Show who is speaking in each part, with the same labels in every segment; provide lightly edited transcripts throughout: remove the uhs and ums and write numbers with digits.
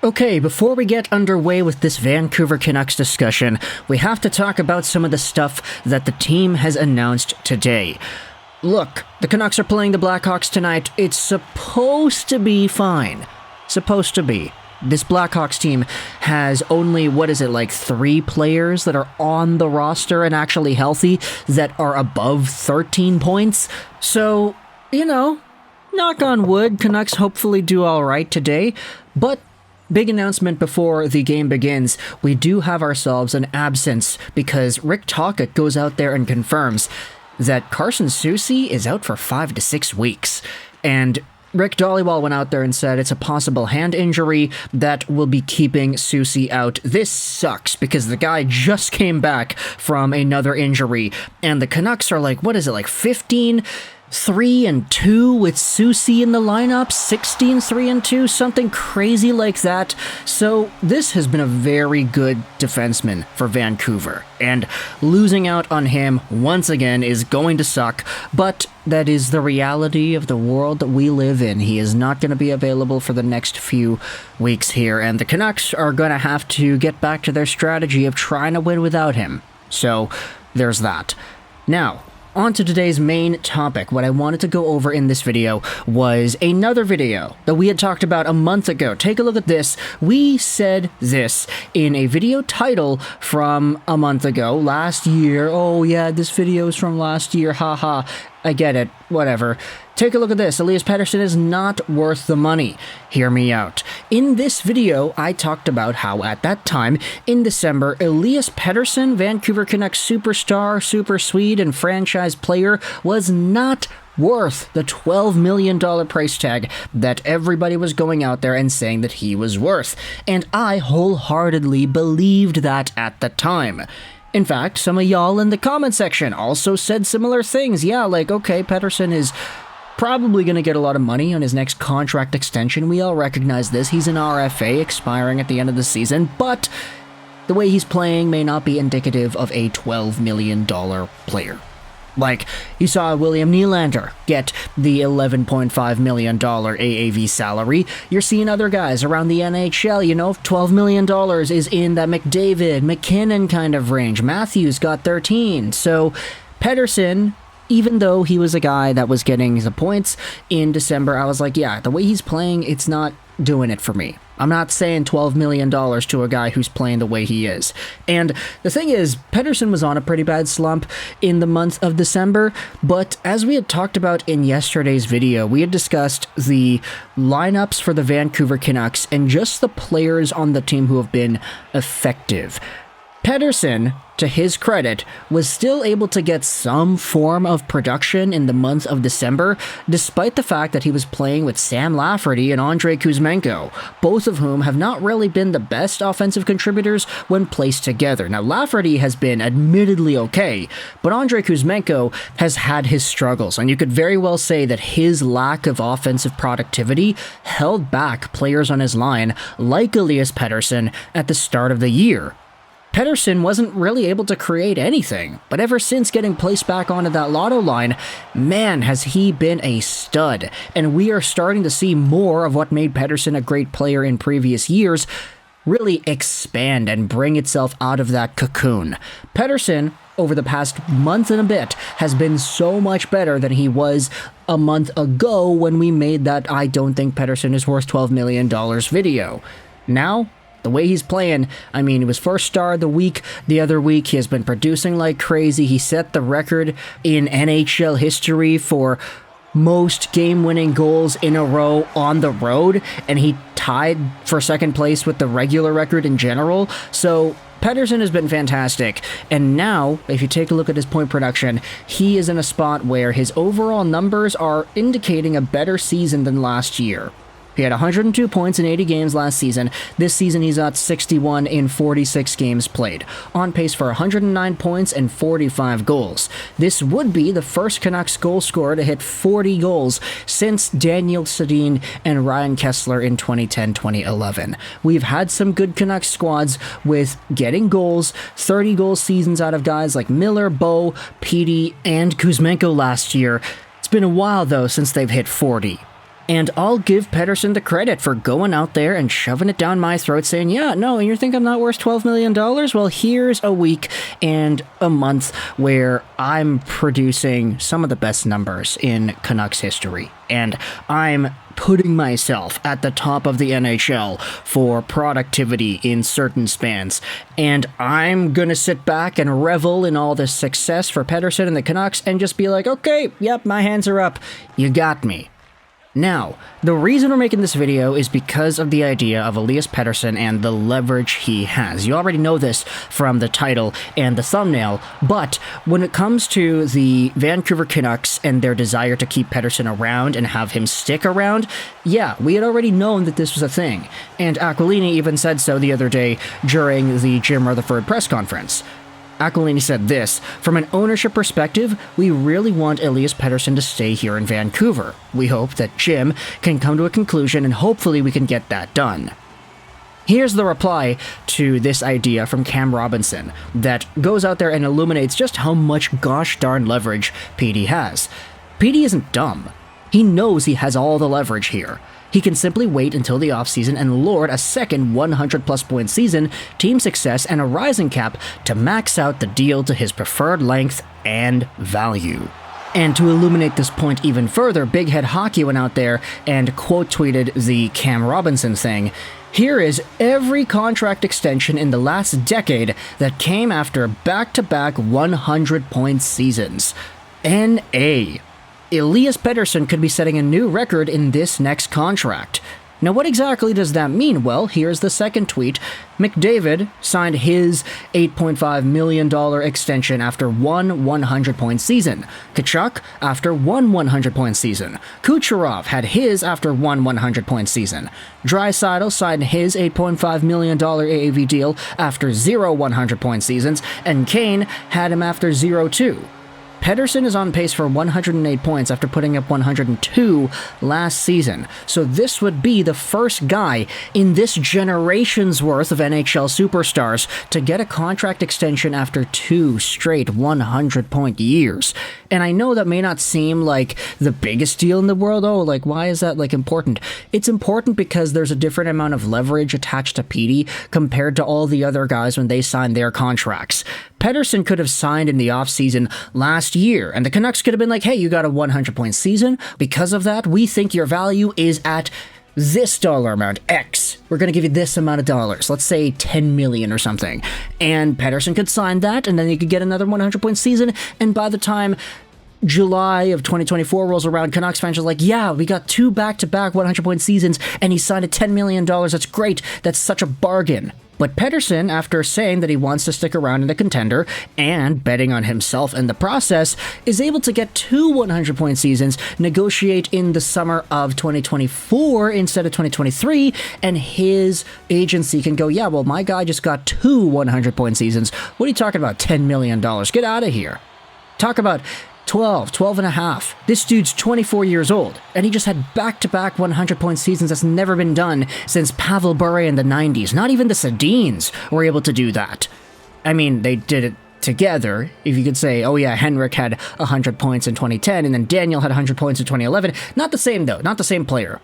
Speaker 1: Okay, before we get underway with this Vancouver Canucks discussion, we have to talk about some of the stuff that the team has announced today. Look, the Canucks are playing the Blackhawks tonight. It's supposed to be fine. Supposed to be. This Blackhawks team has only, 3 players that are on the roster and actually healthy that are above 13 points. So, knock on wood, Canucks hopefully do alright today. But big announcement before the game begins. We do have ourselves an absence because Rick Tocchet goes out there and confirms that Carson Soucy is out for 5 to 6 weeks. And Rick Dalibor went out there and said it's a possible hand injury that will be keeping Soucy out. This sucks because the guy just came back from another injury. And the Canucks are 15... 3-2 with Soucy in the lineup, 16-3-2, something crazy like that. So this has been a very good defenseman for Vancouver, and losing out on him once again is going to suck, but that is the reality of the world that we live in. He is not going to be available for the next few weeks here, and the Canucks are going to have to get back to their strategy of trying to win without him. So there's that. Now, on to today's main topic. What I wanted to go over in this video was another video that we had talked about a month ago. Take a look at this. We said this in a video title from a month ago, last year. Oh yeah, this video is from last year, haha. I get it, whatever. Take a look at this. Elias Pettersson is not worth the money. Hear me out. In this video, I talked about how at that time, in December, Elias Pettersson, Vancouver Canucks superstar, super Swede, and franchise player, was not worth the $12 million price tag that everybody was going out there and saying that he was worth. And I wholeheartedly believed that at the time. In fact, some of y'all in the comment section also said similar things. Yeah, okay, Pettersson is probably going to get a lot of money on his next contract extension. We all recognize this. He's an RFA expiring at the end of the season, but the way he's playing may not be indicative of a $12 million player. You saw William Nylander get the $11.5 million AAV salary. You're seeing other guys around the NHL, $12 million is in that McDavid, McKinnon kind of range. Matthews got 13. So Pettersson, even though he was a guy that was getting the points in December, I was like, yeah, the way he's playing, it's not doing it for me. I'm not saying $12 million to a guy who's playing the way he is. And the thing is, Pettersson was on a pretty bad slump in the month of December, but as we had talked about in yesterday's video, we had discussed the lineups for the Vancouver Canucks and just the players on the team who have been effective. Pettersson, to his credit, was still able to get some form of production in the month of December, despite the fact that he was playing with Sam Lafferty and Andrei Kuzmenko, both of whom have not really been the best offensive contributors when placed together. Now, Lafferty has been admittedly okay, but Andrei Kuzmenko has had his struggles, and you could very well say that his lack of offensive productivity held back players on his line, like Elias Pettersson, at the start of the year. Pettersson wasn't really able to create anything, but ever since getting placed back onto that lotto line, man, has he been a stud, and we are starting to see more of what made Pettersson a great player in previous years really expand and bring itself out of that cocoon. Pettersson, over the past month and a bit, has been so much better than he was a month ago when we made that I don't think Pettersson is worth $12 million video. Now, the way he's playing, he was first star of the week the other week. He has been producing like crazy. He set the record in NHL history for most game-winning goals in a row on the road, and he tied for second place with the regular record in general. So Pettersson has been fantastic, and now, if you take a look at his point production, he is in a spot where his overall numbers are indicating a better season than last year. He had 102 points in 80 games last season. This season, he's at 61 in 46 games played, on pace for 109 points and 45 goals. This would be the first Canucks goal scorer to hit 40 goals since Daniil Sedin and Ryan Kesler in 2010-2011. We've had some good Canucks squads with getting goals, 30-goal seasons out of guys like Miller, Bo, Petey, and Kuzmenko last year. It's been a while, though, since they've hit 40. And I'll give Pettersson the credit for going out there and shoving it down my throat saying, yeah, no, you think I'm not worth $12 million? Well, here's a week and a month where I'm producing some of the best numbers in Canucks history. And I'm putting myself at the top of the NHL for productivity in certain spans. And I'm gonna sit back and revel in all this success for Pettersson and the Canucks and just be like, okay, yep, my hands are up. You got me. Now, the reason we're making this video is because of the idea of Elias Pettersson and the leverage he has. You already know this from the title and the thumbnail, but when it comes to the Vancouver Canucks and their desire to keep Pettersson around and have him stick around, yeah, we had already known that this was a thing. And Aquilini even said so the other day during the Jim Rutherford press conference. Aquilini said this, from an ownership perspective, we really want Elias Pettersson to stay here in Vancouver. We hope that Jim can come to a conclusion and hopefully we can get that done. Here's the reply to this idea from Cam Robinson that goes out there and illuminates just how much gosh darn leverage Petey has. Petey isn't dumb. He knows he has all the leverage here. He can simply wait until the offseason and lord a second 100-plus point season, team success, and a rising cap to max out the deal to his preferred length and value. And to illuminate this point even further, Big Head Hockey went out there and quote-tweeted the Cam Robinson thing. Here is every contract extension in the last decade that came after back-to-back 100-point seasons. N.A. Elias Pettersson could be setting a new record in this next contract. Now, what exactly does that mean? Well, here's the second tweet. McDavid signed his $8.5 million extension after one 100-point season. Tkachuk after one 100-point season. Kucherov had his after one 100-point season. Draisaitl signed his $8.5 million AAV deal after 0 100-point seasons, and Kane had him after 0 too. Pettersson is on pace for 108 points after putting up 102 last season, so this would be the first guy in this generation's worth of NHL superstars to get a contract extension after 2 straight 100-point years. And I know that may not seem like the biggest deal in the world. Oh, like, why is that, like, important? It's important because there's a different amount of leverage attached to Petey compared to all the other guys when they signed their contracts. Pettersson could have signed in the offseason last year, and the Canucks could have been like, hey, you got a 100-point season. Because of that, we think your value is at this dollar amount, X. We're going to give you this amount of dollars. Let's say 10 million or something. And Pettersson could sign that, and then he could get another 100-point season, and by the time July of 2024 rolls around, Canucks fans are like, yeah, we got 2 back-to-back 100-point seasons, and he signed a $10 million. That's great. That's such a bargain. But Pettersson, after saying that he wants to stick around in the contender and betting on himself in the process, is able to get 2 100-point seasons, negotiate in the summer of 2024 instead of 2023, and his agency can go, yeah, well, my guy just got 2 100-point seasons. What are you talking about, $10 million? Get out of here. Talk about 12 and a half. This dude's 24 years old, and he just had back-to-back 100-point seasons that's never been done since Pavel Bure in the 90s. Not even the Sedins were able to do that. I mean, they did it together. If you could say, oh yeah, Henrik had 100 points in 2010, and then Daniel had 100 points in 2011. Not the same, though. Not the same player.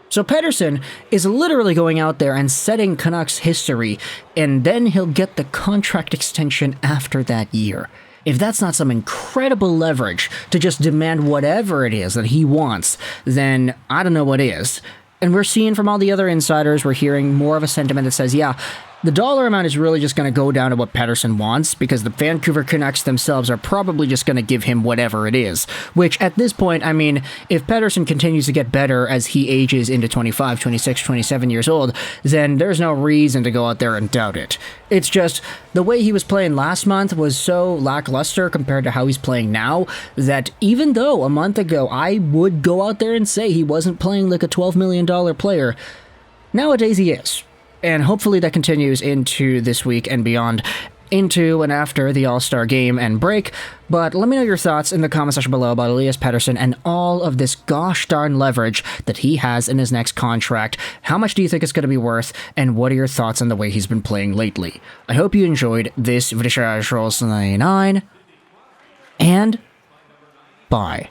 Speaker 1: So Pettersson is literally going out there and setting Canucks history, and then he'll get the contract extension after that year. If that's not some incredible leverage to just demand whatever it is that he wants, then I don't know what is. And we're seeing from all the other insiders, we're hearing more of a sentiment that says, yeah, the dollar amount is really just going to go down to what Pettersson wants, because the Vancouver Canucks themselves are probably just going to give him whatever it is. Which, at this point, I mean, if Pettersson continues to get better as he ages into 25, 26, 27 years old, then there's no reason to go out there and doubt it. It's just, the way he was playing last month was so lackluster compared to how he's playing now, that even though a month ago I would go out there and say he wasn't playing like a $12 million player, nowadays he is. And hopefully that continues into this week and beyond, into and after the All-Star game and break. But let me know your thoughts in the comment section below about Elias Pettersson and all of this gosh darn leverage that he has in his next contract. How much do you think it's going to be worth, and what are your thoughts on the way he's been playing lately? I hope you enjoyed this video, and bye.